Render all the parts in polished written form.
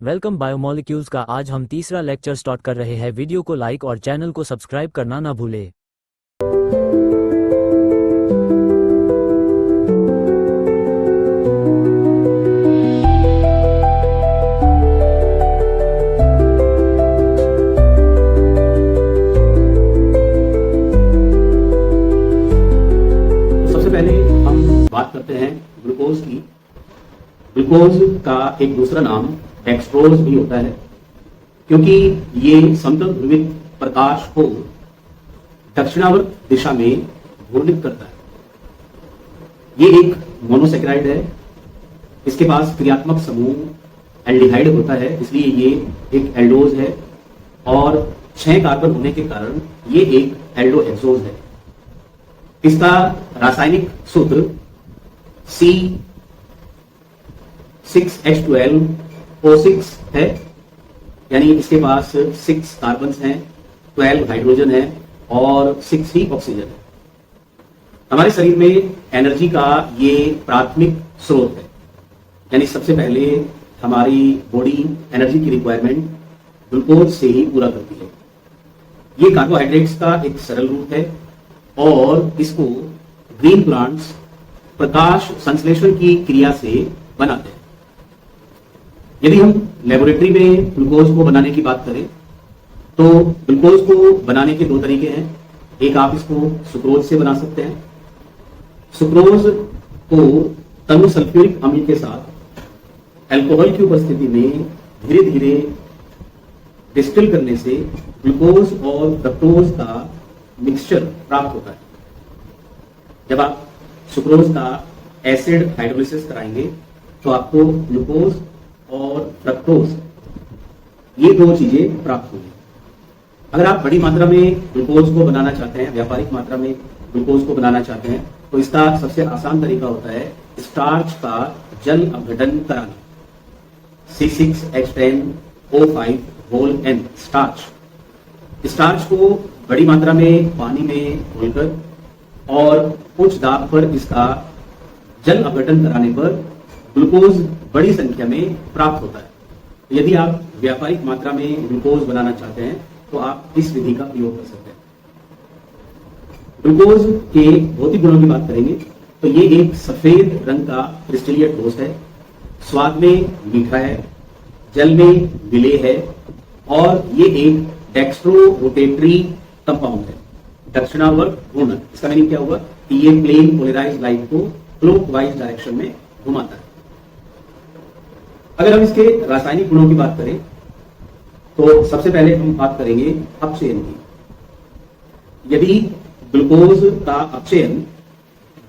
Welcome biomolecules का आज हम तीसरा लेक्चर स्टार्ट कर रहे हैं। वीडियो को लाइक और चैनल को सब्सक्राइब करना ना भूले। सबसे पहले हम बात करते हैं ग्लूकोज की। ग्लूकोज का एक दूसरा नाम डेक्सट्रोज भी होता है, क्योंकि ये समतल ध्रुवित प्रकाश को दक्षिणावर्त दिशा में घूर्णित करता है। ये एक मोनोसेकेराइड है। इसके पास क्रियात्मक समूह एल्डिहाइड होता है, इसलिए ये एक एल्डोज है और 6 कार्बन होने के कारण ये एक एल्डोहेक्सोज है। इसका रासायनिक सूत्र C6H12O6 है, यानी इसके पास 6 कार्बन हैं, 12 हाइड्रोजन है और 6 ही ऑक्सीजन है। हमारे शरीर में एनर्जी का ये प्राथमिक स्रोत है, यानी सबसे पहले हमारी बॉडी एनर्जी की रिक्वायरमेंट ग्लूकोज से ही पूरा करती है। ये कार्बोहाइड्रेट्स का एक सरल रूप है और इसको ग्रीन प्लांट्स प्रकाश संश्लेषण की क्रिया से बनाते हैं। यदि हम लेबोरेटरी में ग्लूकोज को बनाने की बात करें तो ग्लूकोज को बनाने के 2 तरीके हैं। एक, आप इसको सुक्रोज से बना सकते हैं। सुक्रोज को तनु सल्फ्यूरिक अम्ल के साथ अल्कोहल की उपस्थिति में धीरे धीरे डिस्टिल करने से ग्लूकोज और फ्रक्टोज का मिक्सचर प्राप्त होता है। जब आप सुक्रोज का एसिड हाइड्रोलिसिस कराएंगे तो आपको ग्लूकोज और फ्रक्टोज ये 2 चीजें प्राप्त होंगी। अगर आप बड़ी मात्रा में ग्लूकोज को बनाना चाहते हैं, व्यापारिक मात्रा में ग्लूकोज को बनाना चाहते हैं, तो इसका सबसे आसान तरीका होता है स्टार्च का जल अपघटन कराना। C6H10O5 स्टार्च को बड़ी मात्रा में पानी में घोलकर और उच्च दाब पर इसका जल अपघटन कराने पर ग्लूकोज बड़ी संख्या में प्राप्त होता है। यदि आप व्यापारिक मात्रा में ग्लूकोज बनाना चाहते हैं तो आप इस विधि का प्रयोग कर सकते हैं। ग्लूकोज के भौतिक गुणों की बात करेंगे तो ये एक सफेद रंग का क्रिस्टलीय ठोस है, स्वाद में मीठा है, जल में विलेय है और ये एक डेक्स्ट्रो रोटेटरी कंपाउंड है, दक्षिणावर्त घूर्णन। इसका मीनिंग क्या हुआ कि ये प्लेन पोलराइज्ड लाइट को क्लॉकवाइज डायरेक्शन में घुमाता है। अगर हम इसके रासायनिक गुणों की बात करें तो सबसे पहले हम बात करेंगे अपचयन की। यदि ग्लूकोज का अपचयन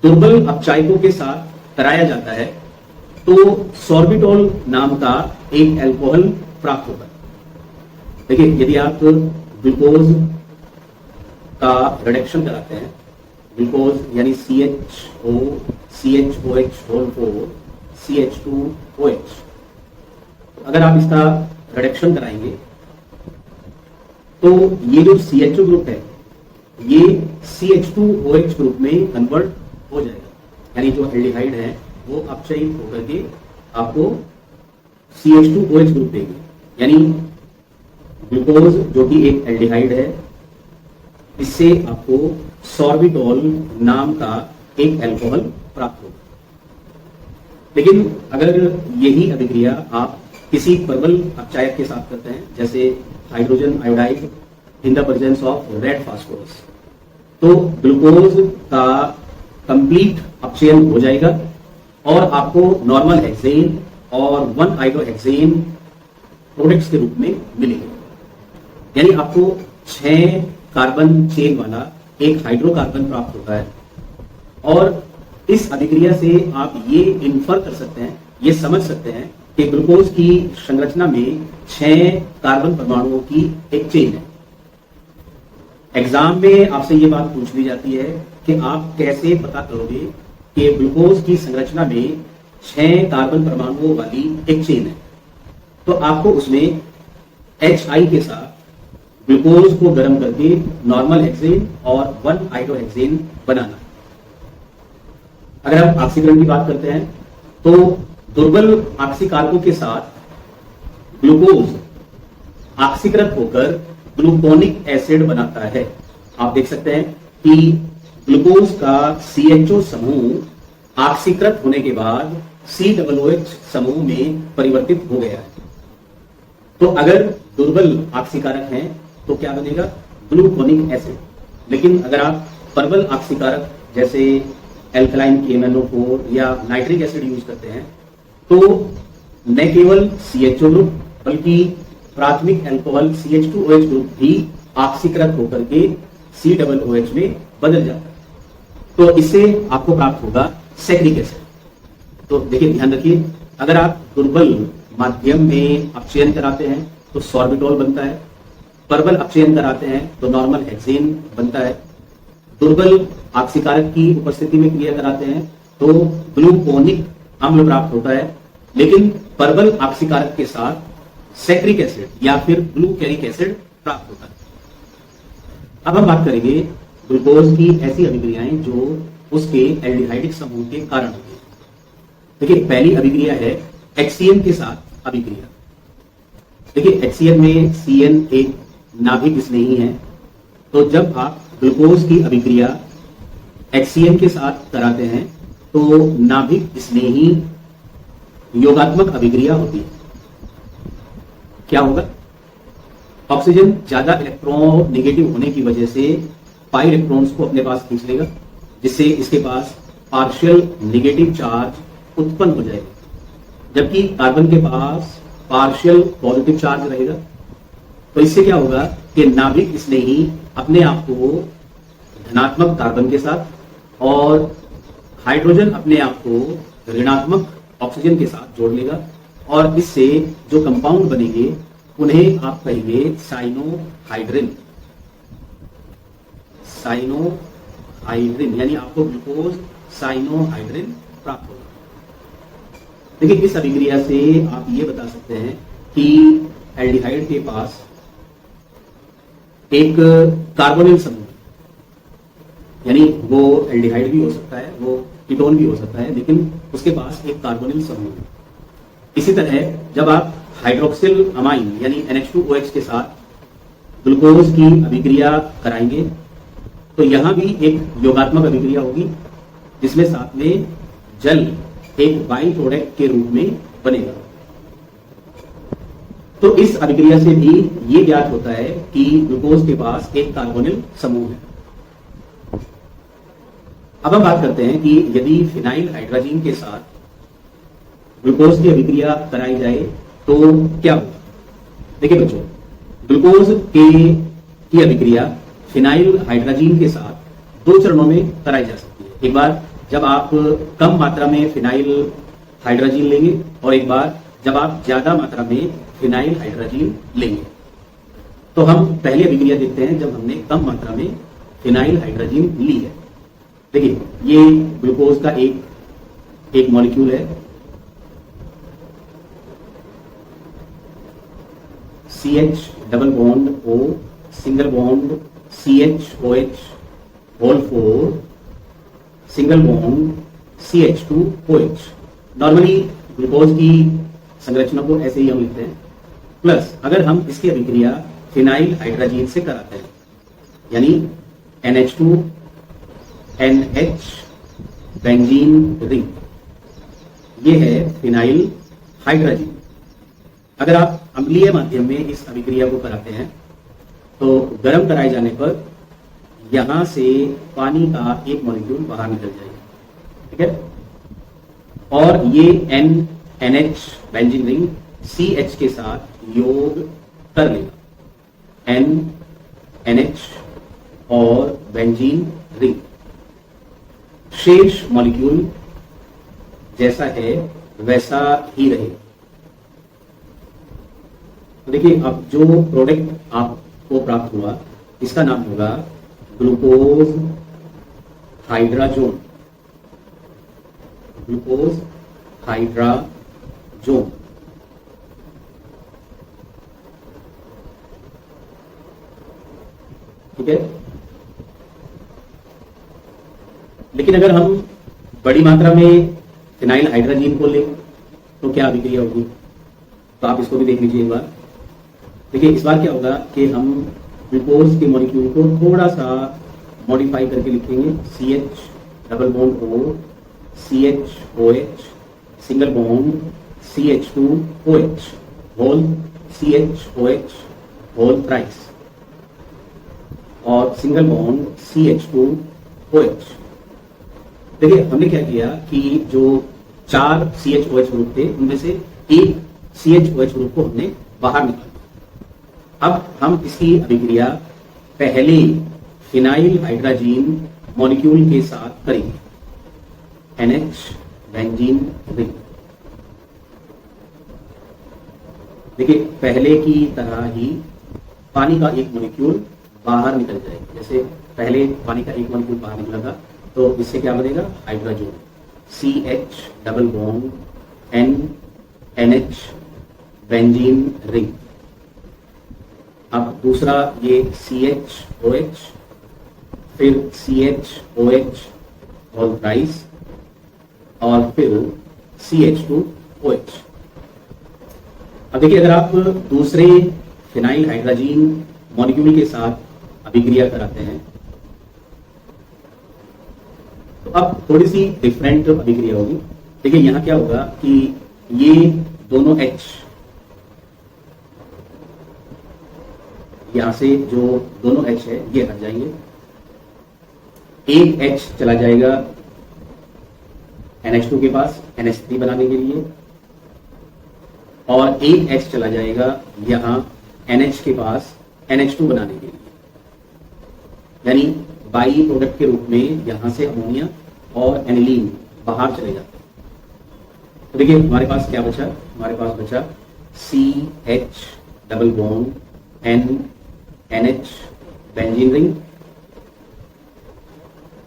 दुर्बल अपचायकों के साथ कराया जाता है तो सॉर्बिटॉल नाम का एक अल्कोहल प्राप्त होता है। देखिए, यदि आप ग्लूकोज का रिडक्शन कराते हैं, ग्लूकोज यानी CHO, CHOH4, CH2OH, अगर आप इसका रिडक्शन कराएंगे तो ये जो CHO ग्रुप है ये CH2OH ग्रुप में कन्वर्ट हो जाएगा, यानी जो एल्डिहाइड है वो अपचयित होकर के आपको CH2OH ग्रुप देंगे, यानी ग्लूकोज जो कि एक एल्डिहाइड है इससे आपको सॉर्बिटॉल नाम का एक अल्कोहल प्राप्त होगा। लेकिन अगर यही अभिक्रिया आप किसी प्रबल अपचायक के साथ करते हैं, जैसे hydrogen iodide in the presence of red phosphorus, तो ग्लूकोज का कंप्लीट अपचयन हो जाएगा और आपको नॉर्मल हेक्सेन और 1-आइडोहेक्सेन प्रोडक्ट्स के रूप में मिलेंगे, यानी आपको 6 कार्बन चेन वाला एक हाइड्रोकार्बन प्राप्त होता है। और इस अभिक्रिया से आप ये इन्फर कर सकते हैं, ये समझ सकते हैं कि ग्लूकोज की संरचना में 6 कार्बन परमाणुओं की एक चेन है। एग्जाम में आपसे ये बात पूछ ली जाती है कि आप कैसे पता करोगे कि ग्लूकोज की संरचना में 6 कार्बन परमाणुओं वाली एक चेन है। तो आपको उसमें HI के साथ ग्लूकोज को गर्म करके नॉर्मल हेक्सेन और 1-आइडोहेक्सेन बनाना। अगर हम ऑक्सीकरण की बात करते हैं तो दुर्बल ऑक्सीकारकों के साथ ग्लूकोज ऑक्सीकृत होकर ग्लूकोनिक एसिड बनाता है। आप देख सकते हैं कि ग्लूकोज का CHO समूह ऑक्सीकृत होने के बाद COOH समूह में परिवर्तित हो गया है। तो अगर दुर्बल ऑक्सीकारक हैं तो क्या बनेगा? Gluconic acid. लेकिन अगर आप प्रबल ऑक्सीकारक जैसे एल्कलाइन KMnO4 या नाइट्रिक एसिड यूज करते हैं तो न केवल CHO ग्रुप बल्कि प्राथमिक अल्कोहल CH2OH ग्रुप भी ऑक्सीकृत होकर के COOH में बदल जाता है। तो इससे आपको प्राप्त होगा सैकरिक एसिड। तो देखिए, ध्यान रखिए, अगर आप दुर्बल माध्यम में अपचयन कराते हैं तो सॉर्बिटॉल बनता है, प्रबल अपचयन कराते हैं तो नॉर्मल हेक्सेन बनता है, दुर्बल ऑक्सीकारक की उपस्थिति में क्रिया कराते हैं तो ग्लूकोनिक अम्ल प्राप्त होता है। लेकिन प्रबल ऑक्सीकारक के साथ सैकरिक एसिड या फिर ग्लूकेरिक एसिड प्राप्त होता है। अब हम बात करेंगे ग्लूकोज की ऐसी अभिक्रियाएं जो उसके एल्डिहाइडिक समूह के कारण होती है। देखिए, पहली अभिक्रिया है HCN के साथ अभिक्रिया। देखिए, HCN में CN एक नाभिक स्नेही है, तो जब आप ग्लूकोज की अभिक्रिया HCN के साथ कराते हैं तो नाभिक स्नेही योगात्मक अभिक्रिया होती है। क्या होगा? ऑक्सीजन ज्यादा इलेक्ट्रॉन नेगेटिव होने की वजह से पाई इलेक्ट्रॉन्स को अपने पास खींच लेगा, जिससे इसके पास पार्शियल नेगेटिव चार्ज उत्पन्न हो जाएगा, जबकि कार्बन के पास पार्शियल पॉजिटिव चार्ज रहेगा। तो इससे क्या होगा कि नाभिक स्नेही अपने आप को धनात्मक कार्बन के साथ और हाइड्रोजन अपने आप को ऋणात्मक ऑक्सीजन के साथ जोड़ लेगा और इससे जो कंपाउंड बनेंगे उन्हें आप कहेंगे साइनोहाइड्रिन। साइनोहाइड्रिन यानी आपको ग्लूकोज साइनोहाइड्रिन प्राप्त होगा। देखिए, इस अभिक्रिया से आप ये बता सकते हैं कि एल्डिहाइड के पास एक कार्बोनिल समूह, यानी वो एल्डिहाइड भी हो सकता है, वो कीटोन भी हो सकता है, लेकिन उसके पास एक कार्बोनिल समूह है। इसी तरह जब आप हाइड्रोक्सिल अमाइन यानी NH2OH के साथ ग्लूकोज की अभिक्रिया कराएंगे तो यहां भी एक योगात्मक अभिक्रिया होगी, जिसमें साथ में जल एक बाई प्रोडक्ट के रूप में बनेगा। तो इस अभिक्रिया से भी ये ज्ञात होता है कि ग्लूकोज के पास एक कार्बोनिल समूह है। अब हम बात करते हैं कि यदि फिनाइल हाइड्रोजीन के साथ ग्लूकोज की अभिक्रिया कराई जाए तो क्या होगा? देखिए बच्चों, ग्लूकोज की अभिक्रिया फिनाइल हाइड्रोजीन के साथ दो चरणों में कराई जा सकती है। एक बार जब आप कम मात्रा में फिनाइल हाइड्रोजीन लेंगे और एक बार जब आप ज्यादा मात्रा में फिनाइल हाइड्रोजीन लेंगे। तो हम पहले अभिक्रिया देखते हैं जब हमने कम मात्रा में फिनाइल हाइड्रोजीन ली है। देखिए, ये ग्लूकोज का एक मॉलिक्यूल है, CH double bond O single bond CHOH whole 4 single bond CH2OH। Normally glucose की संरचना को ऐसे ही हम लिखते हैं, प्लस अगर हम इसकी अभिक्रिया फिनाइल हाइड्रोजीन से कराते हैं यानी NH2 NH बेंजीन रिंग, ये है फिनाइल हाइड्रोजीन। अगर आप अम्लीय माध्यम में इस अभिक्रिया को कराते हैं तो गर्म कराए जाने पर यहां से पानी का एक मॉलिक्यूल बाहर निकल जाएगा, ठीक है, और ये NH बेंजीन रिंग CH के साथ योग कर लेगा। NH और बेंजीन रिंग शेष मॉलिक्यूल जैसा है वैसा ही रहेगा। तो देखिए, अब जो प्रोडक्ट आपको प्राप्त हुआ इसका नाम होगा ग्लूकोज हाइड्राजोन। Glucose hydrazone. ठीक है, लेकिन अगर हम बड़ी मात्रा में फिनाइल हाइड्रोजीन को लें तो क्या अभिक्रिया होगी? तो आप इसको भी देख लीजिए एक बार। देखिए इस बार क्या होगा कि हम ग्लूकोज के मॉलिक्यूल को थोड़ा सा मॉडिफाई करके लिखेंगे। CH double bond O, CHOH single bond CH2OH whole CHOH whole thrice और सिंगल बॉन्ड CH2OH। देखिए हमने क्या किया कि जो 4 CHOH ग्रुप थे उनमें से एक CHOH ग्रुप को हमने बाहर निकाला। अब हम इसकी अभिक्रिया पहले फिनाइल हाइड्रोजीन मॉलिक्यूल के साथ करेंगे, NH बेंजीन रिंग। देखिए पहले की तरह ही पानी का एक मॉलिक्यूल बाहर निकल जाएगा। जैसे पहले पानी का एक मॉलिक्यूल बाहर निकला था तो इससे क्या बनेगा, hydrogen CH double bond NH benzene ring. अब दूसरा ये CHOH, फिर CHOH होल थ्राइस और फिर CH2OH। अब देखिए अगर आप दूसरे फिनाइल हाइड्रोजीन मॉलिक्यूल के साथ अभिक्रिया कराते हैं तो अब थोड़ी सी डिफरेंट अभिक्रिया होगी। देखिए यहां क्या होगा कि ये दोनों H, यहां से जो दोनों H है ये हट जाएंगे, एक H चला जाएगा NH2 के पास NH3 बनाने के लिए और एक H चला जाएगा यहां NH के पास NH2 बनाने के लिए। यानी बाई प्रोडक्ट के रूप में यहां से अमोनिया और एनिलीन बाहर चले जाते हैं। तो देखिए हमारे पास क्या बचा, हमारे पास बचा CH double bond NH benzene ring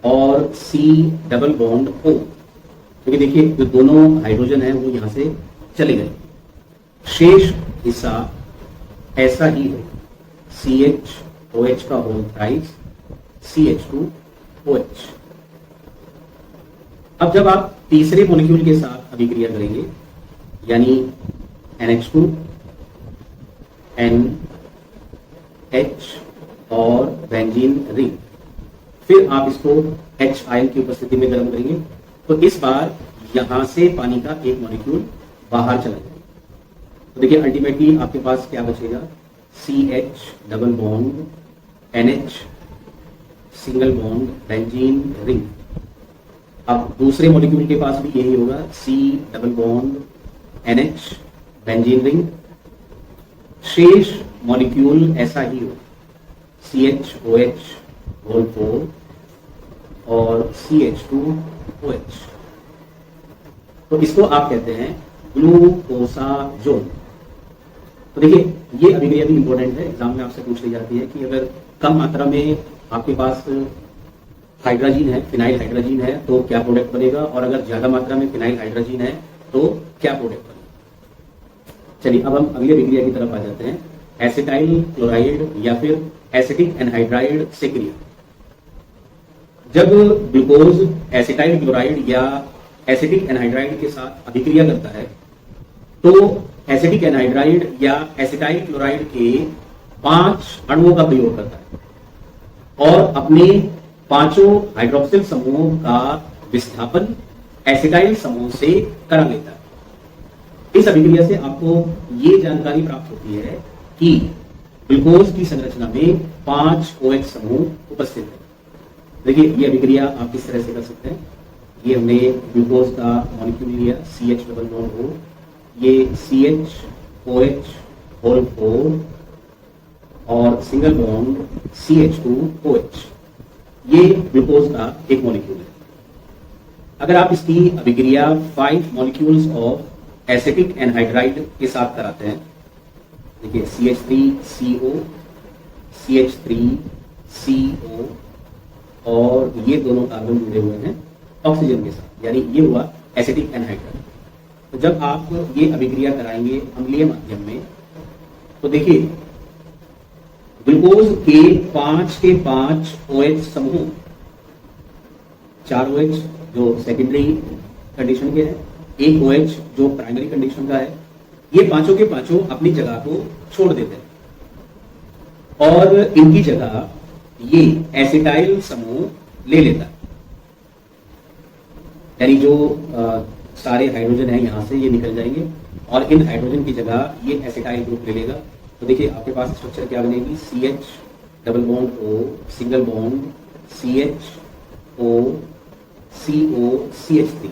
और C डबल बॉन्ड O। क्योंकि देखिए जो दोनों हाइड्रोजन है वो यहां से चले गए, शेष हिस्सा ऐसा ही है, CHOH का होल थ्राइस CH2OH। अब जब आप तीसरे मॉलिक्यूल के साथ अभिक्रिया करेंगे यानी NH2 NH और बेंजीन रिंग, फिर आप इसको H आयन की उपस्थिति में गर्म करेंगे तो इस बार यहां से पानी का एक मॉलिक्यूल बाहर चला जाएगा। तो देखिए अल्टीमेटली आपके पास क्या बचेगा, CH double bond NH single bond benzene ring. अब दूसरे मॉलिक्यूल के पास भी यही होगा, C double bond NH benzene ring. शेष मॉलिक्यूल ऐसा ही होगा, CHOH होल 4 और CH2OH। तो इसको आप कहते हैं ग्लूकोसाजोन। तो देखिए ये अभिक्रिया भी इंपॉर्टेंट है, एग्जाम में आपसे पूछ ली जाती है कि अगर कम मात्रा में आपके पास हाइड्रोजीन है, फिनाइल हाइड्रोजीन है तो क्या प्रोडक्ट बनेगा, और अगर ज्यादा मात्रा में फिनाइल हाइड्रोजीन है तो क्या प्रोडक्ट बनेगा। चलिए अब हम अगली अभिक्रिया की तरफ आ जाते हैं, एसिटाइल क्लोराइड या फिर एसिटिक एनहाइड्राइड से क्रिया। जब ग्लूकोज एसिटाइल क्लोराइड या एसिटिक एनहाइड्राइड के साथ अभिक्रिया करता है तो एसिटिक एनहाइड्राइड या एसिटाइल क्लोराइड के 5 अणुओं का प्रयोग करता है और अपने 5 हाइड्रोक्सिल समूहों का विस्थापन एसिटाइल समूह से करा लेता है। इस अभिक्रिया से आपको ये जानकारी प्राप्त होती है कि ग्लूकोज की संरचना में 5 OH समूह उपस्थित है। देखिए ये अभिक्रिया आप किस तरह से कर सकते हैं, ये हमने ग्लूकोज का मॉलिक्यूल लिया CH डबल बॉन्ड O, ये CHOH होल 4 और सिंगल बॉन्ड CH2OH, ये ग्लूकोज का एक मॉलिक्यूल है। अगर आप इसकी अभिक्रिया 5 मॉलिक्यूल्स ऑफ एसिटिक एनहाइड्राइड के साथ कराते हैं, देखिए CH3CO, CH3CO और ये दोनों कार्बन जुड़े हुए हैं ऑक्सीजन के साथ, यानी ये हुआ एसिटिक एनहाइड्राइड। तो जब आप ये अभिक्रिया कराएंगे अम्लीय माध्यम में तो देखिए ग्लूकोज के 5 OH समूह, 4 OH जो सेकेंडरी कंडीशन के हैं, 1 OH जो प्राइमरी कंडीशन का है ये पांचों के पांचों अपनी जगह को छोड़ देते हैं और इनकी जगह ये एसिटाइल समूह ले लेता है। यानी जो सारे हाइड्रोजन है यहां से ये निकल जाएंगे और इन हाइड्रोजन की जगह ये एसिटाइल ग्रुप ले लेगा। तो देखिए आपके पास स्ट्रक्चर क्या बनेगी, CH double bond O single bond CHO CO CH3।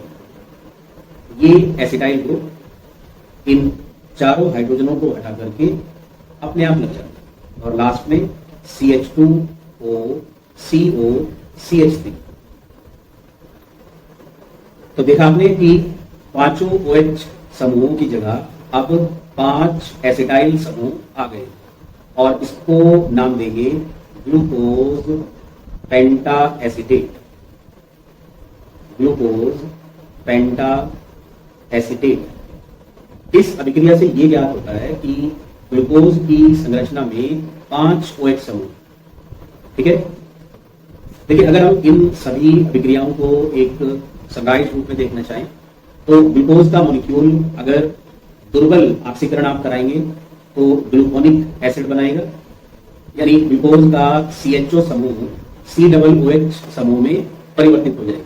ये एसिटाइल ग्रुप इन चारों हाइड्रोजनों को हटा करके अपने आप लग जाता है और लास्ट में CH2O CO CH3। तो देखा आपने कि पांचों OH समूहों की जगह अब 5 एसिटाइल समूह आ गए और इसको नाम देंगे ग्लूकोज पेंटा एसिटेट। ग्लूकोज पेंटा एसिटेट। इस अभिक्रिया से यह ज्ञात होता है कि ग्लूकोज की संरचना में 5 OH समूह। ठीक है, देखिए अगर हम इन सभी अभिक्रियाओं को एक समराइज रूप में देखना चाहें तो ग्लूकोज का मॉलिक्यूल अगर दुर्बल ऑक्सीकरण आप कराएंगे तो ग्लूकोनिक एसिड बनाएगा, यानी ग्लूकोज का CHO समूह COOH समूह में परिवर्तित हो जाएगा।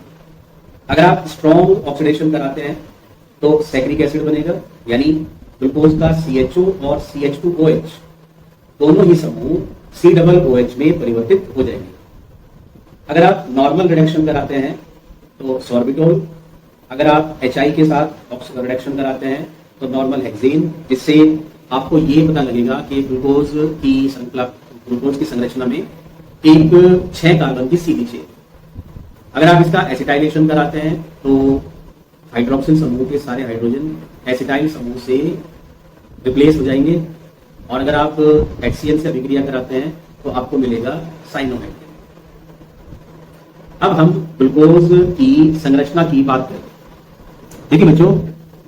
अगर आप स्ट्रॉन्ग ऑक्सीडेशन कराते हैं तो सैक्रिक एसिड बनेगा, यानी ग्लूकोज का CHO और CH2OH दोनों ही समूह COOH में परिवर्तित हो जाएंगे। अगर आप नॉर्मल रिडक्शन कराते हैं तो सॉर्बिटोल, अगर आप HI के साथ रिडक्शन कराते हैं तो नॉर्मल हेक्सेन, जिससे आपको ये पता लगेगा कि ग्लूकोज की संरचना में एक 6 कार्बन की सीधी चेन। अगर आप इसका एसिटाइलेशन कराते हैं तो हाइड्रोक्सिल समूह के सारे हाइड्रोजन एसिटाइल समूह से रिप्लेस हो जाएंगे और अगर आप HCl से अभिक्रिया कराते हैं तो आपको मिलेगा साइनोहाइड्रेट। अब हम ग्लूकोज की संरचना की बात करें। देखिए बच्चों,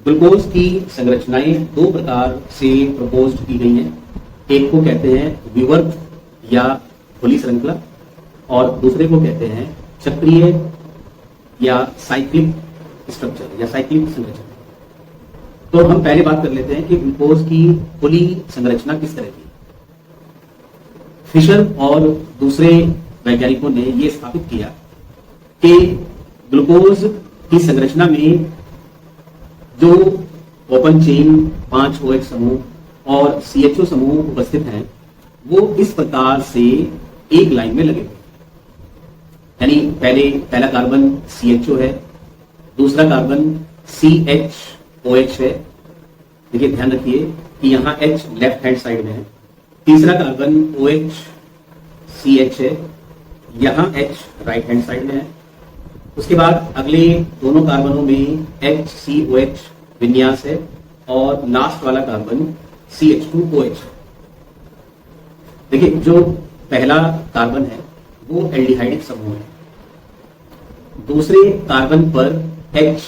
ग्लूकोज की संरचनाएं 2 प्रकार से प्रपोज की गई हैं। एक को कहते हैं विवर्त या खुली श्रृंखला और दूसरे को कहते हैं चक्रीय या साइक्लिक स्ट्रक्चर या साइक्लिक संरचना। तो हम पहले बात कर लेते हैं कि ग्लूकोज की खुली संरचना किस तरह की। फिशर और दूसरे वैज्ञानिकों ने यह स्थापित किया कि ग्लूकोज की संरचना में जो ओपन चेन 5 OH समूह और CHO समूह उपस्थित हैं वो इस प्रकार से एक लाइन में लगे हुए, यानी पहला कार्बन CHO है, दूसरा कार्बन CHOH है। देखिए ध्यान रखिए कि यहाँ H लेफ्ट हैंड साइड में है, तीसरा कार्बन OH CH है, यहाँ H राइट हैंड साइड में है। उसके बाद अगले दोनों कार्बनों में HCOH विन्यास है और लास्ट वाला कार्बन CH2OH। देखिए जो पहला कार्बन है वो एल्डिहाइडिक समूह है, दूसरे कार्बन पर H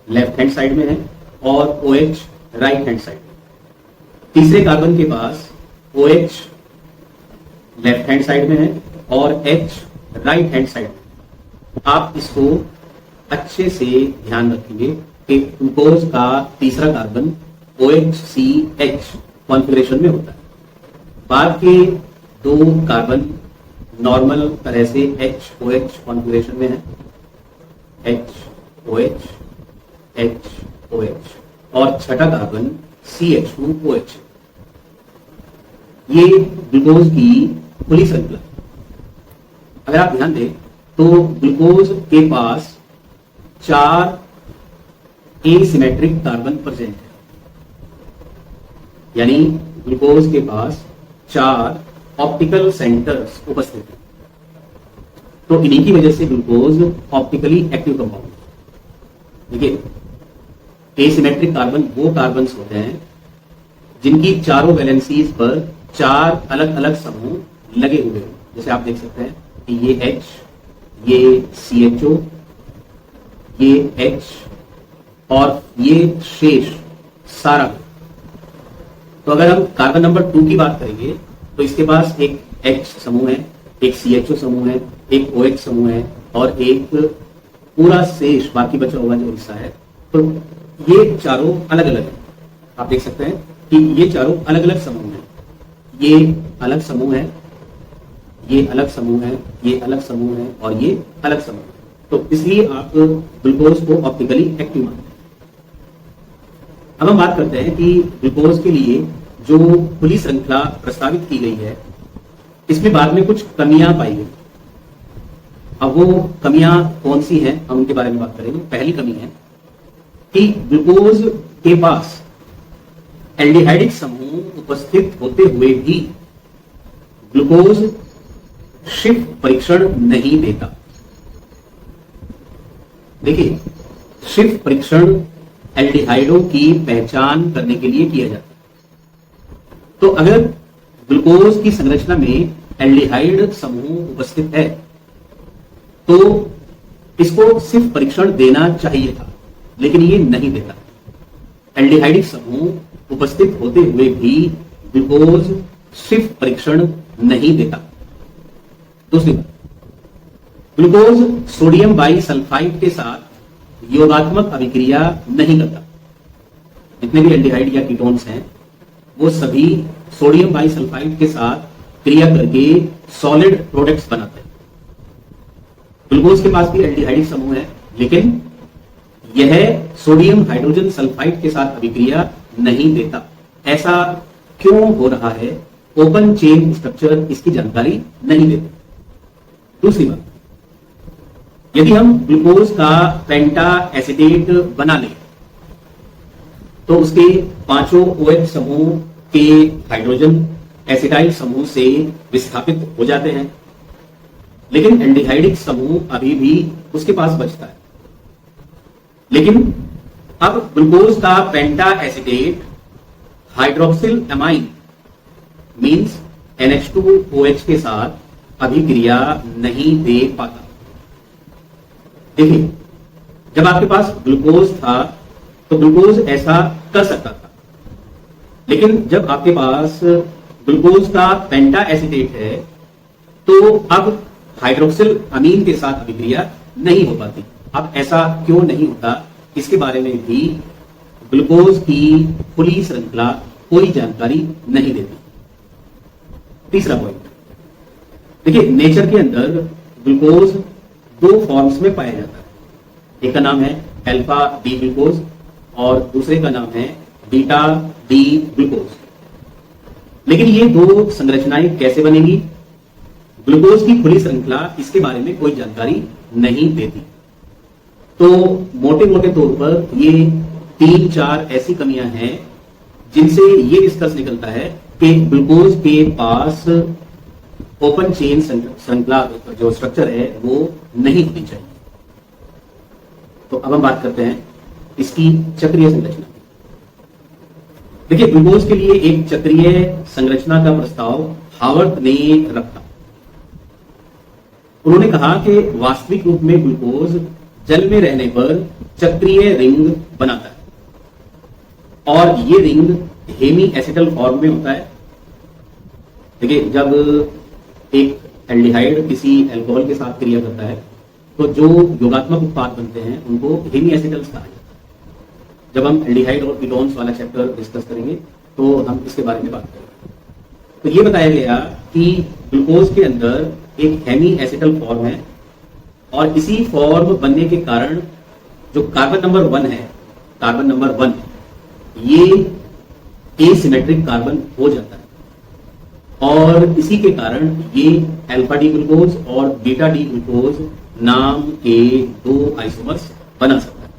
लेफ्ट हैंड साइड में है और OH राइट हैंड साइड में। तीसरे कार्बन के पास OH लेफ्ट हैंड साइड में है और H राइट हैंड साइड में। आप इसको अच्छे से ध्यान रखेंगे कि ग्लूकोज का तीसरा कार्बन OHCH कॉन्फ़िगरेशन में होता है। बाद के 2 कार्बन नॉर्मल तरह से HOH कॉन्फ़िगरेशन में है, HOH HOH, और छठा कार्बन CH2OH। ये ग्लूकोज की खुली श्रृंखला। अगर आप ध्यान दें तो ग्लूकोज के पास 4 एसिमेट्रिक कार्बन प्रेजेंट है, यानी ग्लूकोज के पास 4 ऑप्टिकल सेंटर्स उपस्थित हैं। तो इन्हीं की वजह से ग्लूकोज ऑप्टिकली एक्टिव कंपाउंड। देखिए एसिमेट्रिक कार्बन वो कार्बन होते हैं जिनकी चारों वैलेंसीज पर 4 अलग अलग समूह लगे हुए हैं। जैसे आप देख सकते हैं कि ये H, ये CHO, ये H और ये शेष सारा। तो अगर हम कार्बन नंबर 2 की बात करेंगे तो इसके पास एक H समूह है, एक CHO समूह है, एक OH समूह है और एक पूरा शेष बाकी बचा हुआ जो हिस्सा है। तो ये चारों अलग अलग है। आप देख सकते हैं कि ये चारों अलग अलग समूह हैं। ये अलग समूह है, ये अलग समूह है, ये अलग समूह है और ये अलग समूह है। तो इसलिए आप ग्लूकोज को ऑप्टिकली एक्टिव मानते हैं। अब हम बात करते हैं कि ग्लूकोज के लिए जो खुली श्रृंखला प्रस्तावित की गई है, इसमें बाद में कुछ कमियां पाई गई। अब वो कमियां कौन सी हैं, हम उनके बारे में बात करेंगे। पहली कमी है कि ग्लूकोज के पास एल्डिहाइडिक समूह उपस्थित होते हुए भी ग्लूकोज शिफ्ट परीक्षण नहीं देता। देखिए, शिफ्ट परीक्षण एल्डिहाइडों की पहचान करने के लिए किया जाता है। तो अगर ग्लूकोज की संरचना में एल्डिहाइड समूह उपस्थित है तो इसको सिर्फ परीक्षण देना चाहिए था, लेकिन ये नहीं देता। एल्डिहाइडिक समूह उपस्थित होते हुए भी ग्लूकोज सिर्फ परीक्षण नहीं देता। दूसरी बात, ग्लूकोज सोडियम बाइसल्फाइड के साथ योगात्मक अभिक्रिया नहीं करता। जितने भी एल्डिहाइड या कीटोन्स हैं वो सभी सोडियम बाइसल्फाइड के साथ क्रिया करके सॉलिड प्रोडक्ट्स बनाते हैं। ग्लूकोज के पास भी एल्डिहाइडिक समूह है, लेकिन यह सोडियम हाइड्रोजन सल्फाइड के साथ अभिक्रिया नहीं देता। ऐसा क्यों हो रहा है? ओपन चेन स्ट्रक्चर इसकी जानकारी नहीं देते। दूसरी बात, यदि हम ग्लूकोज का पेंटा एसिडेट बना लें तो उसके पांचों OH समूह के हाइड्रोजन एसिटाइल समूह से विस्थापित हो जाते हैं, लेकिन एल्डिहाइडिक समूह अभी भी उसके पास बचता है। लेकिन अब ग्लूकोज का penta acetate hydroxyl amine means NH2OH के साथ अभिक्रिया नहीं दे पाता। देखिए, जब आपके पास ग्लूकोज था तो ग्लूकोज ऐसा कर सकता था, लेकिन जब आपके पास ग्लूकोज का पेंटा एसिडेट है तो अब हाइड्रोक्सिल अमीन के साथ अभिक्रिया नहीं हो पाती। अब ऐसा क्यों नहीं होता, इसके बारे में भी ग्लूकोज की खुली श्रृंखला कोई जानकारी नहीं देती। तीसरा पॉइंट, देखिए, नेचर के अंदर ग्लूकोज दो फॉर्म्स में पाया जाता है। एक का नाम है अल्फा डी ग्लूकोज और दूसरे का नाम है बीटा डी ग्लूकोज। लेकिन ये दो संरचनाएं कैसे बनेगी, ग्लूकोज की खुली श्रृंखला इसके बारे में कोई जानकारी नहीं देती। तो मोटे मोटे तौर पर ये 3-4 ऐसी कमियां हैं जिनसे ये निष्कर्ष निकलता है कि ग्लूकोज के पास ओपन चेन श्रृंखला जो स्ट्रक्चर है वो नहीं होनी चाहिए। तो अब हम बात करते हैं इसकी चक्रीय संरचना। देखिए, ग्लूकोज के लिए एक चक्रीय संरचना का प्रस्ताव हावर्थ ने रखा। उन्होंने कहा कि वास्तविक रूप में ग्लूकोज जल में रहने पर चक्रीय रिंग बनाता है और ये रिंग हेमी एसिटल फॉर्म में होता है। देखिए, जब एक एल्डिहाइड किसी अल्कोहल के साथ क्रिया करता है तो जो योगात्मक उत्पाद बनते हैं उनको हेमी एसिटल्स कहा जाता है। जब हम एल्डिहाइड और कीटोन्स वाला चैप्टर डिस्कस करेंगे तो हम इसके बारे में बात करेंगे। तो ये बताया गया कि ग्लूकोज के अंदर एक हेमी एसिटल फॉर्म है और इसी फॉर्म बनने के कारण जो कार्बन नंबर 1 है, कार्बन नंबर 1 ये एसिमेट्रिक कार्बन हो जाता है और इसी के कारण ये अल्फा डी ग्लूकोज और बीटा डी ग्लूकोज नाम के दो आइसोमर्स बना सकता है।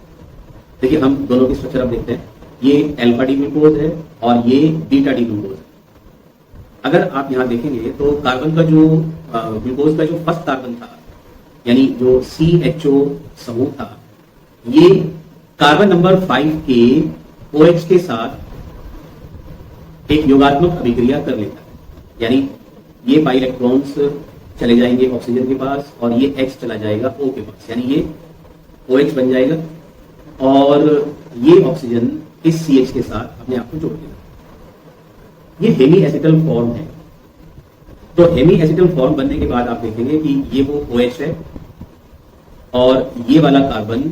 देखिए, हम दोनों की स्ट्रक्चर अब देखते हैं। ये अल्फा डी ग्लूकोज है और ये बीटा डी ग्लूकोज है। अगर आप यहां देखेंगे तो कार्बन का जो ग्लूकोज का जो फर्स्ट कार्बन था, यानी जो CHO समूह था, ये कार्बन नंबर 5 के OH के साथ एक योगात्मक अभिक्रिया कर लेता है। यानी ये पाई इलेक्ट्रॉन्स चले जाएंगे ऑक्सीजन के पास और ये H चला जाएगा O के पास, यानी ये OH बन जाएगा और ये ऑक्सीजन इस CH के साथ अपने आप को जोड़ देगा। ये हेमी एसिटल फॉर्म है। तो हेमी एसिटल फॉर्म बनने के बाद आप देखेंगे कि ये वो OH है और ये वाला कार्बन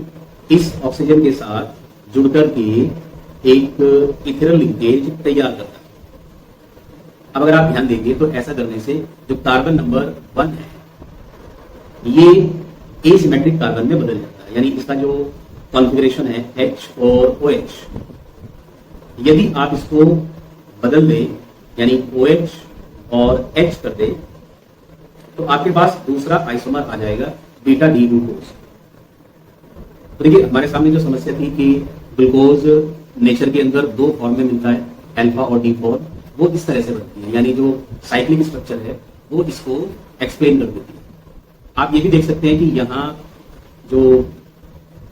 इस ऑक्सीजन के साथ जुड़कर के एक इथेनॉल लिंकेज तैयार करता है। अब अगर आप ध्यान देंगे तो ऐसा करने से जो कार्बन नंबर 1 है ये एसिमेट्रिक कार्बन में बदल जाता है, यानी इसका जो कॉन्फ़िगरेशन है H और OH, यदि आप इसको बदल दें यानी OH और H कर दें तो आपके पास दूसरा आइसोमर आ जाएगा बीटा डी ग्लूकोज। तो देखिए हमारे सामने जो समस्या थी कि ग्लूकोज नेचर के अंदर दो फॉर्म में मिलता है, अल्फा और डी फॉर्म, वो इस तरह से बनती है, यानी जो साइक्लिक स्ट्रक्चर है वो इसको एक्सप्लेन कर देती है। आप ये भी देख सकते हैं कि यहाँ जो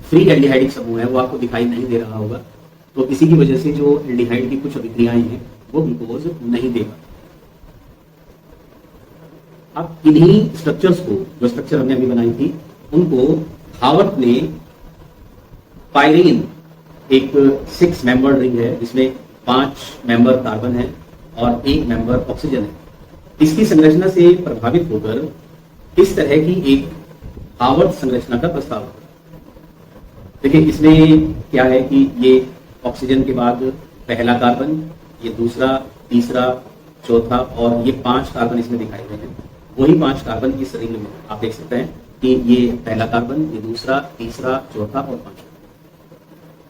फ्री एल्डिहाइडिक समूह है वो आपको दिखाई नहीं दे रहा होगा, तो इसी की वजह से जो एल्डिहाइड की कुछ अभिक्रियाएं हैं वो ग्लूकोज नहीं दे पाती। अब इन्हीं स्ट्रक्चर्स को, जो स्ट्रक्चर हमने अभी बनाई थी, उनको हावर्थ ने पायरीन, एक 6 मेंबर रिंग है जिसमें 5 मेंबर कार्बन है और 1 मेंबर ऑक्सीजन है, इसकी संरचना से प्रभावित होकर इस तरह की एक हावर्थ संरचना का प्रस्ताव है। देखिए इसमें क्या है कि ये ऑक्सीजन के बाद पहला कार्बन, ये दूसरा, तीसरा, चौथा और ये 5 कार्बन इसमें दिखाई दे रहे हैं। वही 5 कार्बन इस रिंग में आप देख सकते हैं कि ये पहला कार्बन, ये दूसरा, तीसरा, चौथा और 5वां।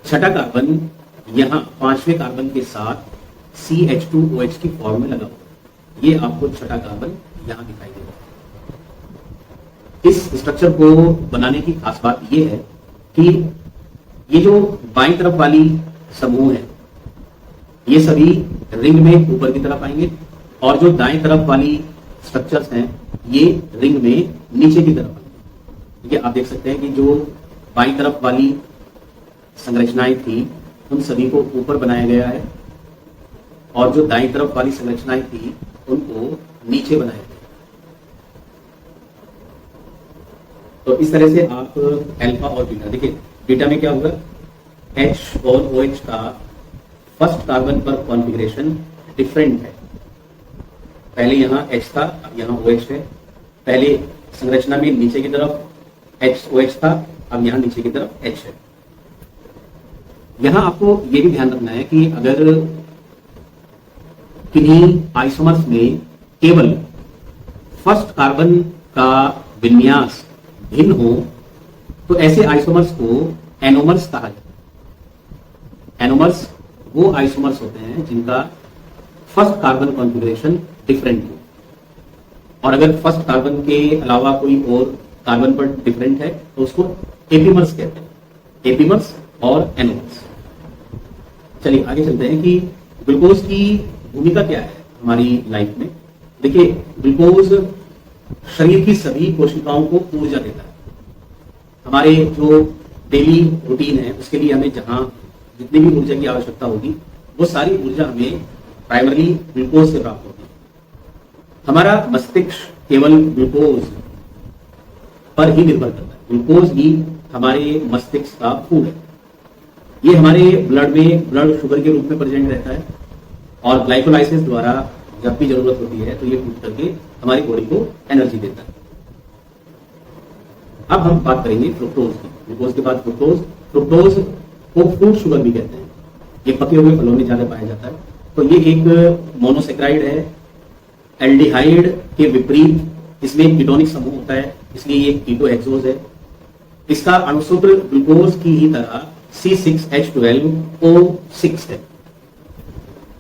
छठा कार्बन यहाँ 5वें कार्बन के साथ CH2OH की फॉर्म में लगा हुआ, ये आपको छठा कार्बन यहाँ दिखाई दे रहा है। इस स्ट्रक्चर को बनाने की खास बात ये है कि ये जो बाईं तरफ वाली समूह है ये सभी रिंग में ऊपर की तरफ आएंगे और जो दाएं तरफ वाली स्ट्रक्चर्स हैं ये रिंग में नीचे की तरफ आएंगे। ये आप देख सकते हैं कि जो बाईं तरफ वाली संरचनाएं थी उन सभी को ऊपर बनाया गया है और जो दाईं तरफ वाली संरचनाएं थी उनको नीचे बनाया गया। तो इस तरह से आप अल्फा और बीटा, देखिए बीटा में क्या होगा, H और OH का फर्स्ट कार्बन पर कॉन्फ़िगरेशन डिफरेंट है। पहले यहाँ H था, अब यहाँ OH है। पहले संरचना में नीचे की तरफ HOH था, अब यहाँ नीचे की तरफ H है। यहाँ आपको ये भी ध्यान रखना है कि अगर किन्हीं आइसोमर्स में केवल फर्स्ट कार्बन का विन्यास भिन्न हो तो ऐसे आइसोमर्स को एनोमर्स कहा जाता है। एनोमर्स वो आइसोमर्स होते हैं जिनका फर्स्ट कार्बन कॉन्फ़िगरेशन डिफरेंट हो, और अगर फर्स्ट कार्बन के अलावा कोई और कार्बन पर डिफरेंट है तो उसको एपीमर्स कहते हैं, एपीमर्स और एनोमर्स। चलिए आगे चलते हैं कि ग्लूकोज की भूमिका क्या है हमारी लाइफ में। देखिए ग्लूकोज शरीर की सभी कोशिकाओं को ऊर्जा देता है। हमारे जो डेली रूटीन है उसके लिए हमें जहां जितनी भी ऊर्जा की आवश्यकता होगी वो सारी ऊर्जा हमें प्राइमरली ग्लूकोज से प्राप्त होती है। हमारा मस्तिष्क केवल ग्लूकोज पर ही निर्भर करता है, ग्लूकोज ही हमारे मस्तिष्क का फूड है। ये हमारे ब्लड में ब्लड शुगर के रूप में प्रेजेंट रहता है और ग्लाइकोलाइसिस द्वारा जब भी जरूरत होती है तो ये टूट करके हमारी बॉडी को एनर्जी देता है। अब हम बात करेंगे फ्रुक्टोज की। ग्लूकोज के बाद फ्रुक्टोज को फ्रूट शुगर भी कहते हैं। ये पके हुए फलों में ज्यादा पाया जाता है। तो ये एक मोनोसेक्राइड है, एल्डिहाइड के विपरीत इसमें कीटोनिक समूह होता है, इसलिए ये कीटोहेक्सोज है। इसका अणुसूत्र ग्लूकोज की ही तरह C6H12O6 है।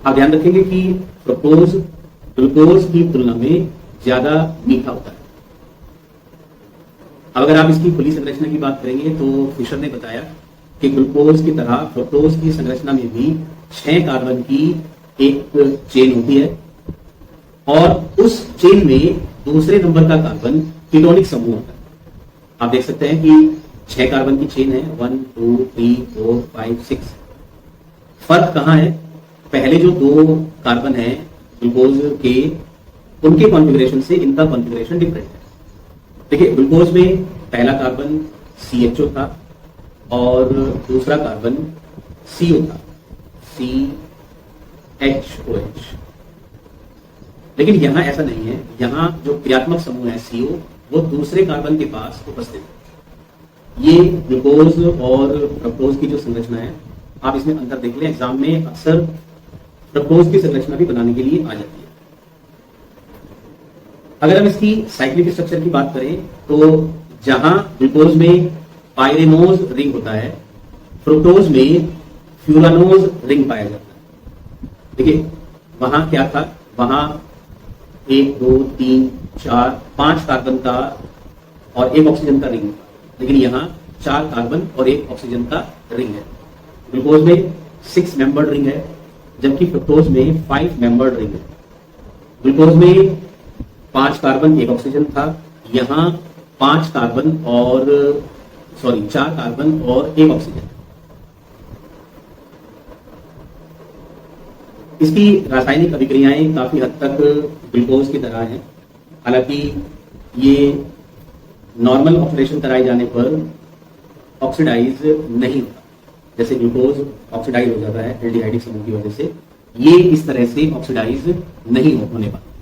आप ध्यान रखेंगे कि फ्रुक्टोज ग्लूकोज की तुलना में ज्यादा मीठा होता है। अब अगर आप इसकी खुली संरचना की बात करेंगे तो फिशर ने बताया कि ग्लूकोज की तरह फ्रुक्टोज की संरचना में भी 6 कार्बन की एक चेन होती है और उस चेन में दूसरे नंबर का कार्बन कीटोनिक समूह होता है। आप देख सकते हैं कि 6 कार्बन की चेन है, 1 2 3 4 5 6। फर्क कहां है, पहले जो 2 कार्बन है ग्लूकोज के, उनके कॉन्फ़िगरेशन से इनका कॉन्फ़िगरेशन डिफरेंट है। देखिए ग्लूकोज में पहला कार्बन CHO था और दूसरा कार्बन CO था, CHOH। लेकिन यहां ऐसा नहीं है, यहां जो क्रियात्मक समूह है CO वो दूसरे कार्बन के पास उपस्थित है। ये ग्लूकोज और फ्रुक्टोज की जो संरचना है आप इसमें अंतर देख लें, एग्जाम में अक्सर फ्रक्टोज की संरचना भी बनाने के लिए आ जाती है। अगर हम इसकी साइक्लिक स्ट्रक्चर की बात करें तो जहां ग्लूकोज में पायरेनोज रिंग होता है, फ्रुक्टोज में फ्यूरानोज रिंग पाया जाता है। देखिए वहां क्या था, वहां 1 2 3 4 5 कार्बन का और 1 ऑक्सीजन का रिंग था, लेकिन यहाँ 4 कार्बन और 1 ऑक्सीजन का रिंग है। ग्लूकोज में 6 मेंबर्ड रिंग है, जबकि फ्रुक्टोज में 5 मेंबर्ड रिंग है। ग्लूकोज में 5 कार्बन 1 ऑक्सीजन था, यहाँ 4 कार्बन और 1 ऑक्सीजन। इसकी रासायनिक अभिक्रियाएं काफी हद तक ग्लूकोज की तरह हैं, हालांकि ये नॉर्मल ऑक्सीडेशन कराए जाने पर ऑक्सीडाइज नहीं होता। जैसे ग्लूकोज ऑक्सीडाइज हो जाता है एल्डिहाइडिक समूह की वजह से, ये इस तरह से ऑक्सीडाइज नहीं होने पाता।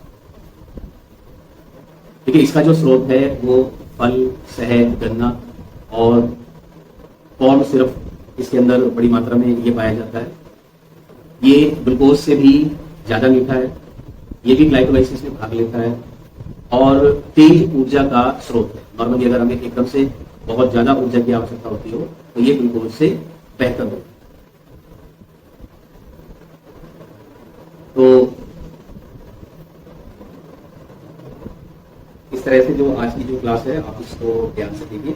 देखिए इसका जो स्रोत है वो फल, शहद, गन्ना और कॉर्न सिर्फ इसके अंदर बड़ी मात्रा में ये पाया जाता है। ये ग्लूकोज से भी ज्यादा मीठा है, ये भी ग्लाइकोलाइसिस में भाग लेता है और तेज ऊर्जा का स्रोत है। नॉर्मली अगर हमें एकदम से बहुत ज्यादा ऊर्जा की आवश्यकता होती हो तो ये ग्लूकोज से बेहतर होता है। तो इस तरह से जो आज की जो क्लास है आप इसको ध्यान से देखिए।